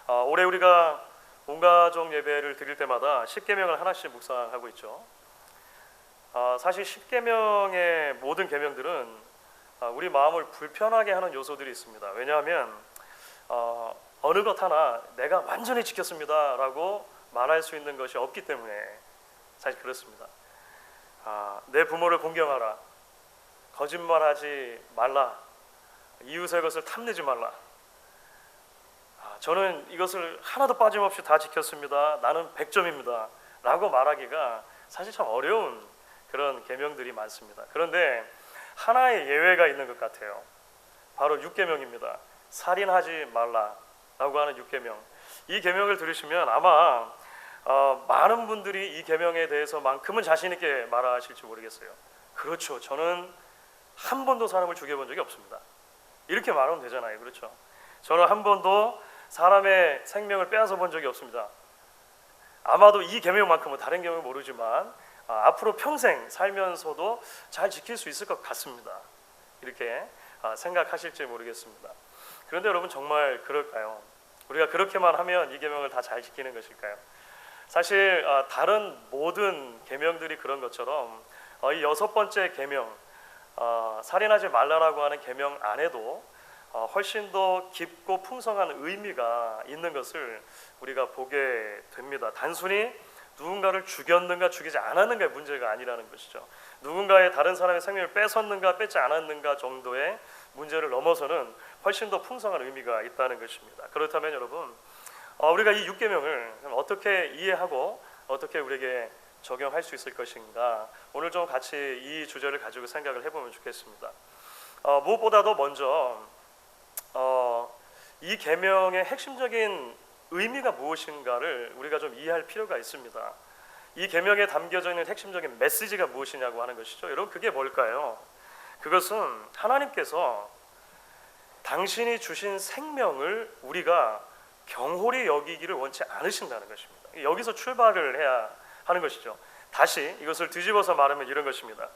올해 우리가 온가족 예배를 드릴 때마다 십계명을 하나씩 묵상하고 있죠. 사실 십계명의 모든 계명들은 우리 마음을 불편하게 하는 요소들이 있습니다. 왜냐하면 어느 것 하나 내가 완전히 지켰습니다라고 말할 수 있는 것이 없기 때문에 사실 그렇습니다. 내 부모를 공경하라, 거짓말하지 말라, 이웃의 것을 탐내지 말라. 저는 이것을 하나도 빠짐없이 다 지켰습니다. 나는 100점입니다. 라고 말하기가 사실 참 어려운 그런 계명들이 많습니다. 그런데 하나의 예외가 있는 것 같아요. 바로 6계명입니다. 살인하지 말라라고 하는 6계명. 이 계명을 들으시면 아마 많은 분들이 이 계명에 대해서만큼은 자신 있게 말하실지 모르겠어요. 그렇죠. 저는 한 번도 사람을 죽여본 적이 없습니다. 이렇게 말하면 되잖아요. 그렇죠. 저는 한 번도 사람의 생명을 빼앗아 본 적이 없습니다. 아마도 이 계명만큼은 다른 계명은 모르지만 앞으로 평생 살면서도 잘 지킬 수 있을 것 같습니다. 이렇게 생각하실지 모르겠습니다. 그런데 여러분 정말 그럴까요? 우리가 그렇게만 하면 이 계명을 다 잘 지키는 것일까요? 사실 다른 모든 계명들이 그런 것처럼 이 6번째 계명, 살인하지 말라라고 하는 계명 안에도 훨씬 더 깊고 풍성한 의미가 있는 것을 우리가 보게 됩니다. 단순히 누군가를 죽였는가 죽이지 않았는가의 문제가 아니라는 것이죠. 누군가의 다른 사람의 생명을 뺏었는가 뺏지 않았는가 정도의 문제를 넘어서는 훨씬 더 풍성한 의미가 있다는 것입니다. 그렇다면 여러분, 우리가 이 6계명을 어떻게 이해하고 어떻게 우리에게 적용할 수 있을 것인가, 오늘 좀 같이 이 주제를 가지고 생각을 해보면 좋겠습니다. 무엇보다도 먼저 이 계명의 핵심적인 의미가 무엇인가를 우리가 좀 이해할 필요가 있습니다. 이 계명에 담겨져 있는 핵심적인 메시지가 무엇이냐고 하는 것이죠. 여러분, 그게 뭘까요? 그것은 하나님께서 당신이 주신 생명을 우리가 경홀히 여기기를 원치 않으신다는 것입니다. 여기서 출발을 해야 하는 것이죠. 다시 이것을 뒤집어서 말하면 이런 것입니다.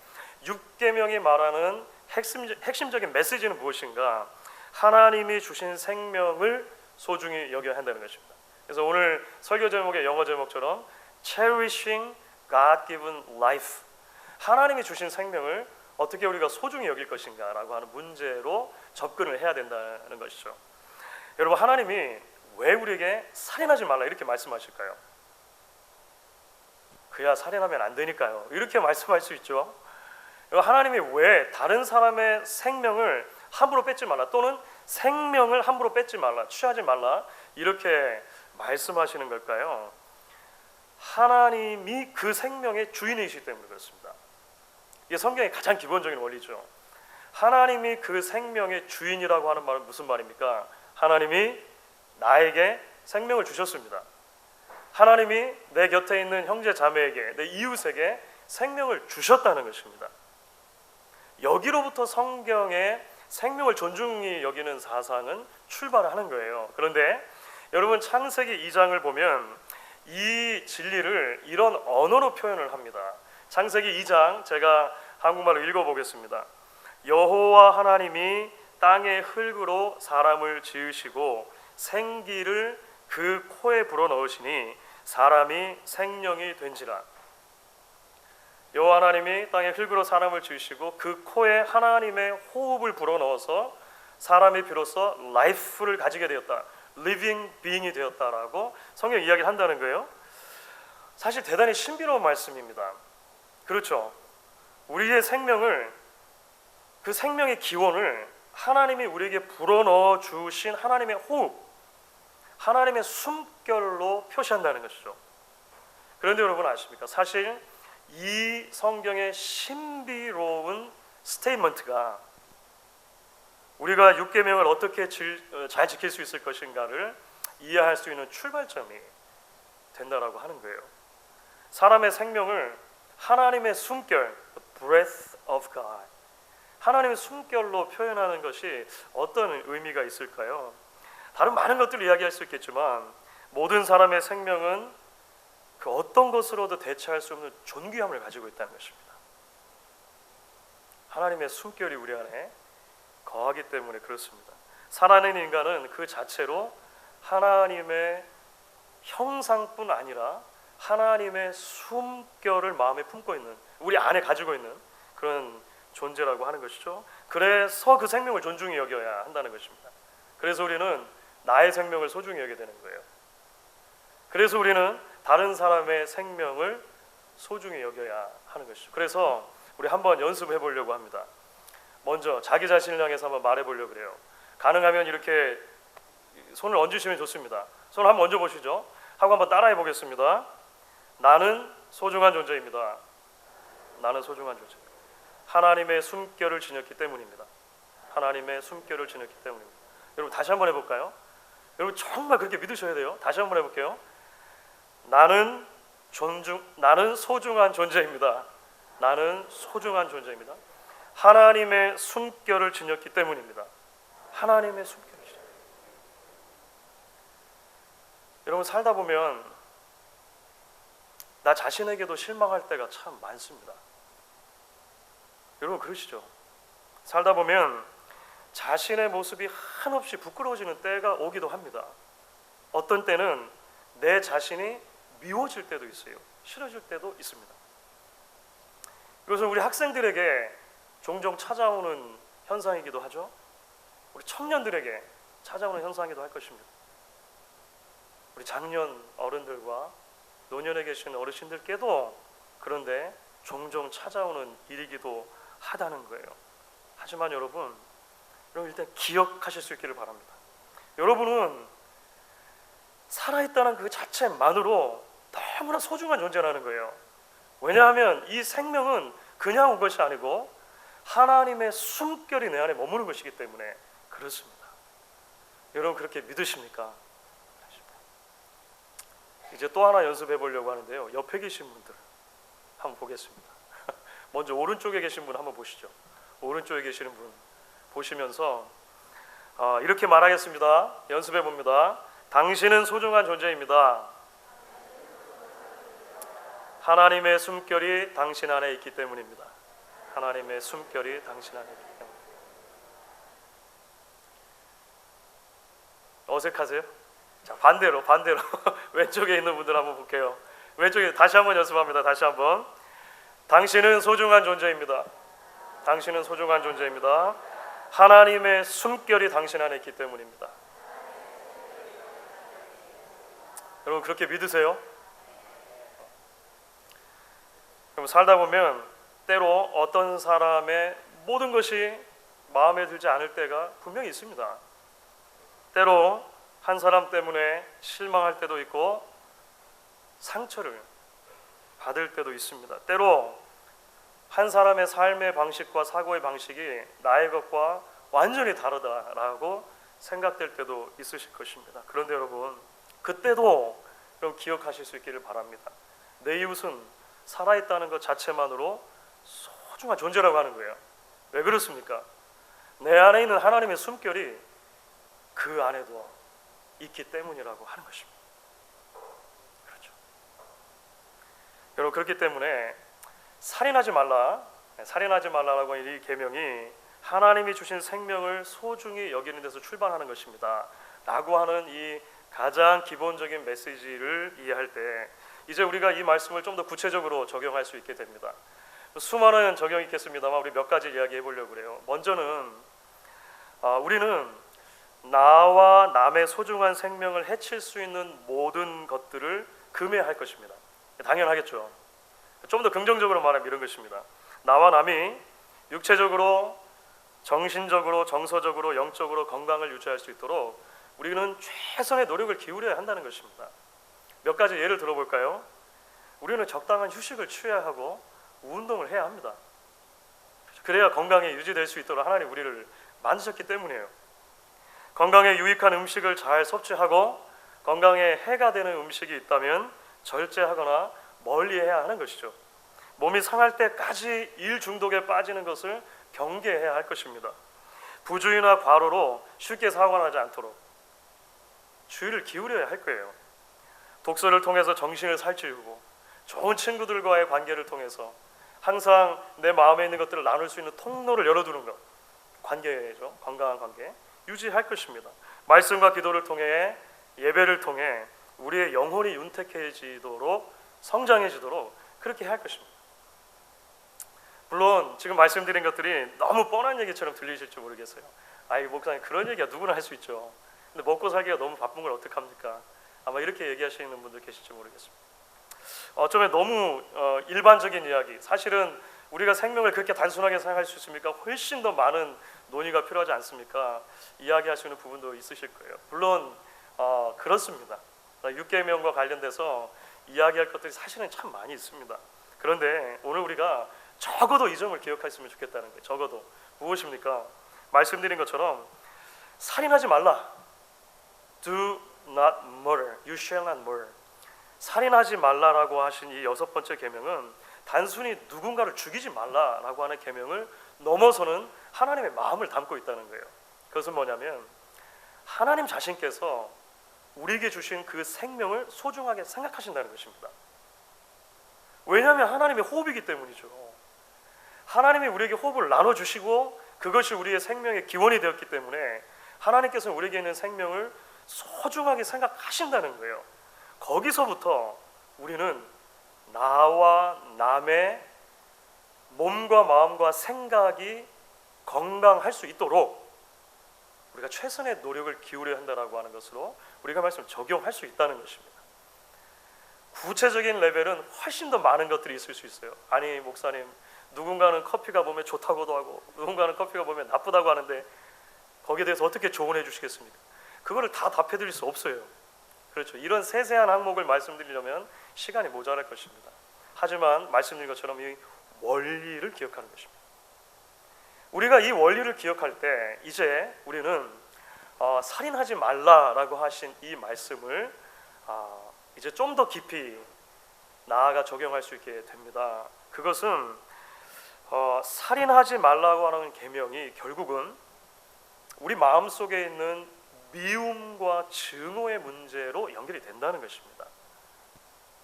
6계명이 말하는 핵심적인 메시지는 무엇인가? 하나님이 주신 생명을 소중히 여겨야 한다는 것입니다. 그래서 오늘 설교 제목의 영어 제목처럼 Cherishing God-given life, 하나님이 주신 생명을 어떻게 우리가 소중히 여길 것인가 라고 하는 문제로 접근을 해야 된다는 것이죠. 여러분, 하나님이 왜 우리에게 살인하지 말라 이렇게 말씀하실까요? 그야 살인하면 안 되니까요. 이렇게 말씀할 수 있죠. 하나님이 왜 다른 사람의 생명을 함부로 뺏지 말라, 또는 생명을 함부로 뺏지 말라, 취하지 말라 이렇게 말씀하시는 걸까요? 하나님이 그 생명의 주인이시기 때문에 그렇습니다. 이게 성경의 가장 기본적인 원리죠. 하나님이 그 생명의 주인이라고 하는 말은 무슨 말입니까? 하나님이 나에게 생명을 주셨습니다. 하나님이 내 곁에 있는 형제 자매에게, 내 이웃에게 생명을 주셨다는 것입니다. 여기로부터 성경의 생명을 존중히 여기는 사상은 출발하는 거예요. 그런데 여러분, 창세기 2장을 보면 이 진리를 이런 언어로 표현을 합니다. 창세기 2장 제가 한국말로 읽어보겠습니다. 여호와 하나님이 땅의 흙으로 사람을 지으시고 생기를 그 코에 불어넣으시니 사람이 생명이 된지라. 여호와 하나님이 땅의 흙으로 사람을 지으시고 그 코에 하나님의 호흡을 불어넣어서 사람이 비로소 라이프를 가지게 되었다, living being이 되었다라고 성경 이야기를 한다는 거예요. 사실 대단히 신비로운 말씀입니다. 그렇죠. 우리의 생명을, 그 생명의 기원을 하나님이 우리에게 불어넣어 주신 하나님의 호흡, 하나님의 숨결로 표시한다는 것이죠. 그런데 여러분 아십니까? 사실 이 성경의 신비로운 스테이트먼트가 우리가 6계명을 어떻게 잘 지킬 수 있을 것인가를 이해할 수 있는 출발점이 된다라고 하는 거예요. 사람의 생명을 하나님의 숨결, the breath of God, 하나님의 숨결로 표현하는 것이 어떤 의미가 있을까요? 다른 많은 것들을 이야기할 수 있겠지만 모든 사람의 생명은 그 어떤 것으로도 대체할 수 없는 존귀함을 가지고 있다는 것입니다. 하나님의 숨결이 우리 안에 거하기 때문에 그렇습니다. 살아있는 인간은 그 자체로 하나님의 형상뿐 아니라 하나님의 숨결을 마음에 품고 있는, 우리 안에 가지고 있는 그런 존재라고 하는 것이죠. 그래서 그 생명을 존중히 여겨야 한다는 것입니다. 그래서 우리는 나의 생명을 소중히 여겨야 되는 거예요. 그래서 우리는 다른 사람의 생명을 소중히 여겨야 하는 것이죠. 그래서 우리 한번 연습해 보려고 합니다. 먼저 자기 자신을 향해서 한번 말해 보려고 그래요. 가능하면 이렇게 손을 얹으시면 좋습니다. 손을 한번 얹어 보시죠. 하고 한번 따라해 보겠습니다. 나는 소중한 존재입니다. 나는 소중한 존재. 하나님의 숨결을 지녔기 때문입니다. 하나님의 숨결을 지녔기 때문입니다. 여러분 다시 한번 해볼까요? 여러분 정말 그렇게 믿으셔야 돼요. 다시 한번 해볼게요. 나는 소중한 존재입니다. 나는 소중한 존재입니다. 하나님의 숨결을 지녔기 때문입니다. 하나님의 숨결을 지녔기 때문입니다. 여러분 살다 보면 나 자신에게도 실망할 때가 참 많습니다. 여러분 그러시죠? 살다 보면 자신의 모습이 한없이 부끄러워지는 때가 오기도 합니다. 어떤 때는 내 자신이 미워질 때도 있어요. 싫어질 때도 있습니다. 이것은 우리 학생들에게 종종 찾아오는 현상이기도 하죠. 우리 청년들에게 찾아오는 현상이기도 할 것입니다. 우리 장년 어른들과 노년에 계신 어르신들께도 그런데 종종 찾아오는 일이기도 하다는 거예요. 하지만 여러분 일단 기억하실 수 있기를 바랍니다. 여러분은 살아있다는 그 자체만으로 너무나 소중한 존재라는 거예요. 왜냐하면 이 생명은 그냥 온 것이 아니고 하나님의 숨결이 내 안에 머무는 것이기 때문에 그렇습니다. 여러분 그렇게 믿으십니까? 이제 또 하나 연습해 보려고 하는데요. 옆에 계신 분들 한번 보겠습니다. 먼저 오른쪽에 계신 분 한번 보시죠. 오른쪽에 계시는 분 보시면서 이렇게 말하겠습니다. 연습해 봅니다. 당신은 소중한 존재입니다. 하나님의 숨결이 당신 안에 있기 때문입니다. 하나님의 숨결이 당신 안에 있기 때문입니다. 어색하세요? 자 반대로 왼쪽에 있는 분들 한번 볼게요. 왼쪽에 다시 한번 연습합니다. 다시 한번. 당신은 소중한 존재입니다. 당신은 소중한 존재입니다. 하나님의 숨결이 당신 안에 있기 때문입니다. 여러분 그렇게 믿으세요? 여러분 살다 보면 때로 어떤 사람의 모든 것이 마음에 들지 않을 때가 분명히 있습니다. 때로 한 사람 때문에 실망할 때도 있고 상처를 받을 때도 있습니다. 때로 한 사람의 삶의 방식과 사고의 방식이 나의 것과 완전히 다르다라고 생각될 때도 있으실 것입니다. 그런데 여러분 그때도 여러분 기억하실 수 있기를 바랍니다. 내 이웃은 살아있다는 것 자체만으로 소중한 존재라고 하는 거예요. 왜 그렇습니까? 내 안에 있는 하나님의 숨결이 그 안에도 있기 때문이라고 하는 것입니다. 그렇죠. 여러분 그렇기 때문에 살인하지 말라라고 하는 이 계명이 하나님이 주신 생명을 소중히 여기는 데서 출발하는 것입니다. 라고 하는 이 가장 기본적인 메시지를 이해할 때 이제 우리가 이 말씀을 좀 더 구체적으로 적용할 수 있게 됩니다. 수많은 적용이 있겠습니다만 우리 몇 가지 이야기해 보려고 그래요. 먼저는 우리는 나와 남의 소중한 생명을 해칠 수 있는 모든 것들을 금해할 것입니다. 당연하겠죠. 좀 더 긍정적으로 말하면 이런 것입니다. 나와 남이 육체적으로, 정신적으로, 정서적으로, 영적으로 건강을 유지할 수 있도록 우리는 최선의 노력을 기울여야 한다는 것입니다. 몇 가지 예를 들어볼까요? 우리는 적당한 휴식을 취해야 하고 운동을 해야 합니다. 그래야 건강이 유지될 수 있도록 하나님 우리를 만드셨기 때문이에요. 건강에 유익한 음식을 잘 섭취하고 건강에 해가 되는 음식이 있다면 절제하거나 멀리해야 하는 것이죠. 몸이 상할 때까지 일 중독에 빠지는 것을 경계해야 할 것입니다. 부주의나 과로로 쉽게 사고가 나지 않도록 주의를 기울여야 할 거예요. 독서를 통해서 정신을 살찌우고 좋은 친구들과의 관계를 통해서 항상 내 마음에 있는 것들을 나눌 수 있는 통로를 열어두는 것, 관계죠. 건강한 관계 유지할 것입니다. 말씀과 기도를 통해 예배를 통해 우리의 영혼이 윤택해지도록 성장해지도록 그렇게 해야 할 것입니다. 물론 지금 말씀드린 것들이 너무 뻔한 얘기처럼 들리실지 모르겠어요. 아이 목사님 그런 얘기야 누구나 할 수 있죠. 근데 먹고 살기가 너무 바쁜 걸 어떡합니까? 아마 이렇게 얘기하시는 분들 계실지 모르겠습니다. 어쩌면 너무 일반적인 이야기, 사실은 우리가 생명을 그렇게 단순하게 생각할 수 있습니까? 훨씬 더 많은 논의가 필요하지 않습니까? 이야기할 수 있는 부분도 있으실 거예요. 물론 그렇습니다. 육계명과 관련돼서 이야기할 것들이 사실은 참 많이 있습니다. 그런데 오늘 우리가 적어도 이 점을 기억했으면 좋겠다는 거예요. 적어도 무엇입니까? 말씀드린 것처럼 살인하지 말라. Do not murder. You shall not murder. 살인하지 말라라고 하신 이 6번째 계명은 단순히 누군가를 죽이지 말라라고 하는 계명을 넘어서는 하나님의 마음을 담고 있다는 거예요. 그것은 뭐냐면 하나님 자신께서 우리에게 주신 그 생명을 소중하게 생각하신다는 것입니다. 왜냐하면 하나님의 호흡이기 때문이죠. 하나님이 우리에게 호흡을 나눠주시고 그것이 우리의 생명의 기원이 되었기 때문에 하나님께서는 우리에게 있는 생명을 소중하게 생각하신다는 거예요. 거기서부터 우리는 나와 남의 몸과 마음과 생각이 건강할 수 있도록 우리가 최선의 노력을 기울여야 한다라고 하는 것으로 우리가 말씀을 적용할 수 있다는 것입니다. 구체적인 레벨은 훨씬 더 많은 것들이 있을 수 있어요. 아니 목사님, 누군가는 커피가 몸에 좋다고도 하고 누군가는 커피가 몸에 나쁘다고 하는데 거기에 대해서 어떻게 조언해 주시겠습니까? 그거를 다 답해드릴 수 없어요. 그렇죠. 이런 세세한 항목을 말씀드리려면 시간이 모자랄 것입니다. 하지만 말씀드린 것처럼 이 원리를 기억하는 것입니다. 우리가 이 원리를 기억할 때 이제 우리는 살인하지 말라라고 하신 이 말씀을 이제 좀 더 깊이 나아가 적용할 수 있게 됩니다. 그것은 살인하지 말라고 하는 계명이 결국은 우리 마음속에 있는 미움과 증오의 문제로 연결이 된다는 것입니다.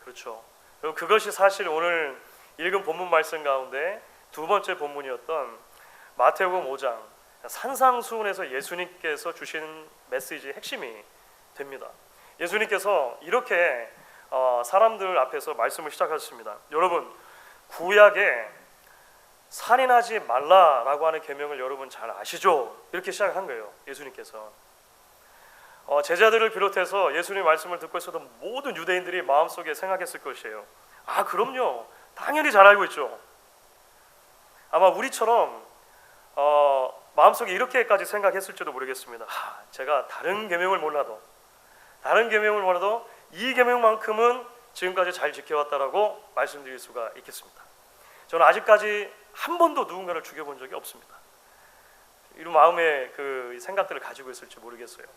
그렇죠. 그것이 사실 오늘 읽은 본문 말씀 가운데 두 번째 본문이었던 마태복음 5장 산상수훈에서 예수님께서 주신 메시지의 핵심이 됩니다. 예수님께서 이렇게 사람들 앞에서 말씀을 시작하셨습니다. 여러분, 구약에 살인하지 말라라고 하는 계명을 여러분 잘 아시죠? 이렇게 시작한 거예요. 예수님께서 제자들을 비롯해서 예수님의 말씀을 듣고 있었던 모든 유대인들이 마음속에 생각했을 것이에요. 아 그럼요, 당연히 잘 알고 있죠. 아마 우리처럼 마음속에 이렇게까지 생각했을지도 모르겠습니다. 제가 다른 계명을 몰라도 이 계명만큼은 지금까지 잘 지켜왔다라고 말씀드릴 수가 있겠습니다. 저는 아직까지 한 번도 누군가를 죽여본 적이 없습니다. 이런 마음의 그 생각들을 가지고 있을지 모르겠어요.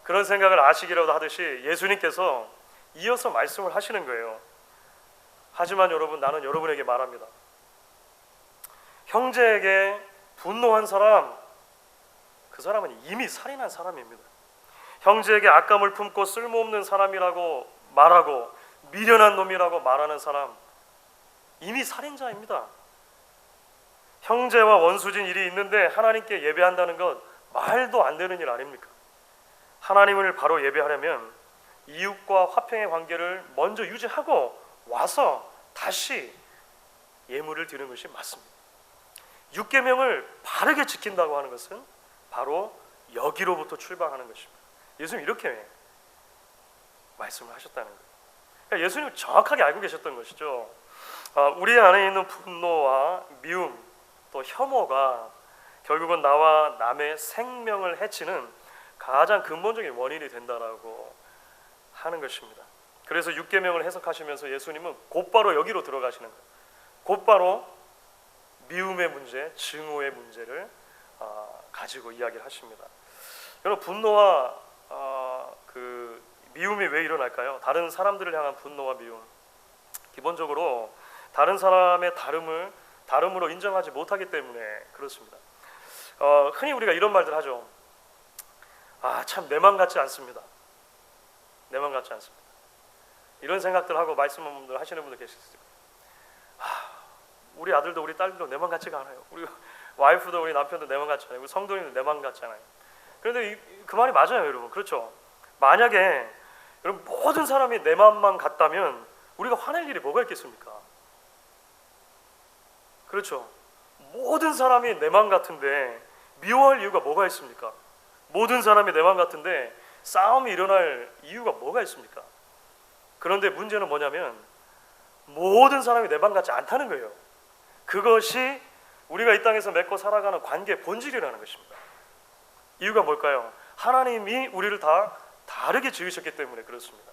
그런 생각을 아시기라도 하듯이 예수님께서 이어서 말씀을 하시는 거예요. 하지만 여러분, 나는 여러분에게 말합니다. 형제에게 분노한 사람, 그 사람은 이미 살인한 사람입니다. 형제에게 악감을 품고 쓸모없는 사람이라고 말하고 미련한 놈이라고 말하는 사람, 이미 살인자입니다. 형제와 원수진 일이 있는데 하나님께 예배한다는 것 말도 안 되는 일 아닙니까? 하나님을 바로 예배하려면 이웃과 화평의 관계를 먼저 유지하고 와서 다시 예물을 드리는 것이 맞습니다. 6계명을 바르게 지킨다고 하는 것은 바로 여기로부터 출발하는 것입니다. 예수님 이렇게 말씀을 하셨다는 거예요. 그러니까 예수님은 정확하게 알고 계셨던 것이죠. 우리 안에 있는 분노와 미움 또 혐오가 결국은 나와 남의 생명을 해치는 가장 근본적인 원인이 된다라고 하는 것입니다. 그래서 6계명을 해석하시면서 예수님은 곧바로 여기로 들어가시는 거예요. 곧바로 미움의 문제, 증오의 문제를 가지고 이야기를 하십니다. 여러분, 분노와 그 미움이 왜 일어날까요? 다른 사람들을 향한 분노와 미움, 기본적으로 다른 사람의 다름으로 인정하지 못하기 때문에 그렇습니다. 흔히 우리가 이런 말들 하죠. 참 내 맘 같지 않습니다. 내 맘 같지 않습니다. 이런 생각들 하고 말씀을 하시는 분들 계시죠. 우리 아들도 우리 딸도 내 맘 같지가 않아요. 우리 와이프도 우리 남편도 내 맘 같지 않아요. 우리 성도님도 내 맘 같지 않아요. 그런데 그 말이 맞아요, 여러분. 그렇죠? 만약에 여러분 모든 사람이 내 마음만 같다면 우리가 화낼 일이 뭐가 있겠습니까? 그렇죠. 모든 사람이 내 마음 같은데 미워할 이유가 뭐가 있습니까? 모든 사람이 내 마음 같은데 싸움이 일어날 이유가 뭐가 있습니까? 그런데 문제는 뭐냐면 모든 사람이 내 마음 같지 않다는 거예요. 그것이 우리가 이 땅에서 맺고 살아가는 관계의 본질이라는 것입니다. 이유가 뭘까요? 하나님이 우리를 다 다르게 지으셨기 때문에 그렇습니다.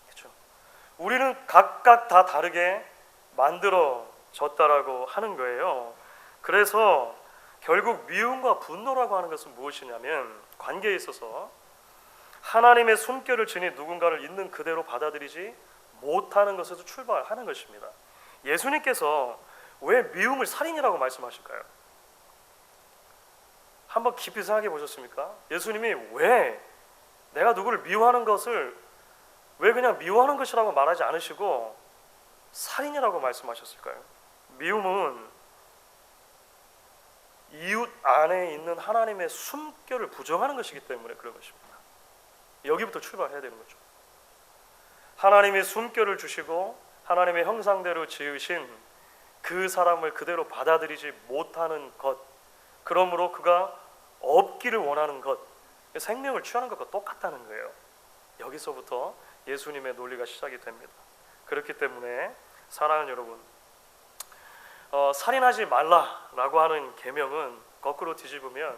그렇죠? 우리는 각각 다 다르게 만들어졌다라고 하는 거예요. 그래서 결국 미움과 분노라고 하는 것은 무엇이냐면 관계에 있어서 하나님의 숨결을 지닌 누군가를 있는 그대로 받아들이지 못하는 것에서 출발하는 것입니다. 예수님께서 왜 미움을 살인이라고 말씀하실까요? 한번 깊이 생각해 보셨습니까? 예수님이 왜 내가 누구를 미워하는 것을 왜 그냥 미워하는 것이라고 말하지 않으시고 살인이라고 말씀하셨을까요? 미움은 이웃 안에 있는 하나님의 숨결을 부정하는 것이기 때문에 그런 것입니다. 여기부터 출발해야 되는 거죠. 하나님이 숨결을 주시고 하나님의 형상대로 지으신 그 사람을 그대로 받아들이지 못하는 것, 그러므로 그가 없기를 원하는 것, 생명을 취하는 것과 똑같다는 거예요. 여기서부터 예수님의 논리가 시작이 됩니다. 그렇기 때문에 사랑하는 여러분, 살인하지 말라라고 하는 계명은 거꾸로 뒤집으면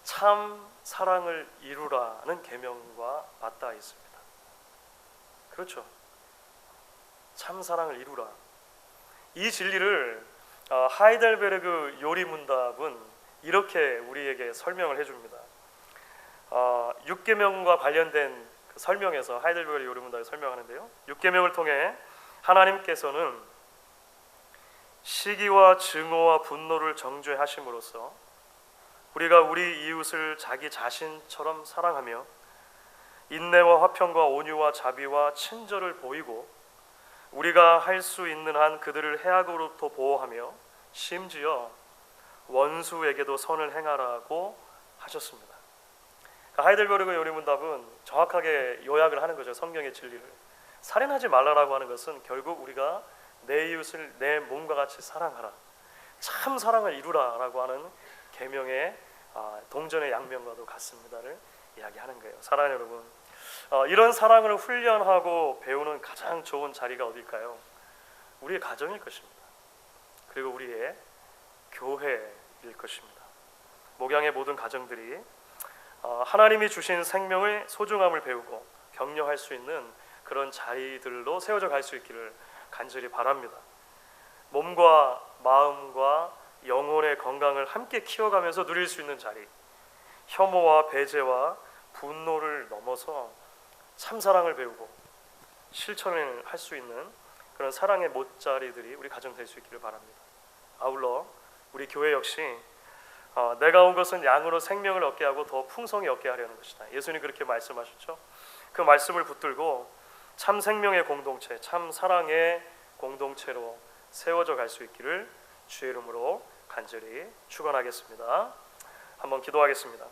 참 사랑을 이루라는 계명과 맞닿아 있습니다. 그렇죠. 참 사랑을 이루라. 이 진리를 하이델베르그 요리문답은 이렇게 우리에게 설명을 해줍니다. 6계명과 관련된 그 설명에서 하이델베르그 요리문답이 설명하는데요. 6계명을 통해 하나님께서는 시기와 증오와 분노를 정죄하심으로써 우리가 우리 이웃을 자기 자신처럼 사랑하며 인내와 화평과 온유와 자비와 친절을 보이고 우리가 할 수 있는 한 그들을 해악으로부터 보호하며 심지어 원수에게도 선을 행하라고 하셨습니다. 하이델베르그 요리문답은 정확하게 요약을 하는 거죠. 성경의 진리를. 살인하지 말라라고 하는 것은 결국 우리가 내 이웃을 내 몸과 같이 사랑하라, 참 사랑을 이루라라고 하는 계명의 동전의 양면과도 같습니다를 이야기하는 거예요. 사랑하는 여러분, 이런 사랑을 훈련하고 배우는 가장 좋은 자리가 어딜까요? 우리의 가정일 것입니다. 그리고 우리의 교회일 것입니다. 목양의 모든 가정들이 하나님이 주신 생명의 소중함을 배우고 격려할 수 있는 그런 자리들로 세워져 갈 수 있기를 간절히 바랍니다. 몸과 마음과 영혼의 건강을 함께 키워가면서 누릴 수 있는 자리, 혐오와 배제와 분노를 넘어서 참사랑을 배우고 실천을 할 수 있는 그런 사랑의 못자리들이 우리 가정 될 수 있기를 바랍니다. 아울러 우리 교회 역시 내가 온 것은 양으로 생명을 얻게 하고 더 풍성히 얻게 하려는 것이다. 예수님 그렇게 말씀하셨죠. 그 말씀을 붙들고 참 생명의 공동체, 참 사랑의 공동체로 세워져 갈 수 있기를 주의 이름으로 간절히 축원하겠습니다. 한번 기도하겠습니다.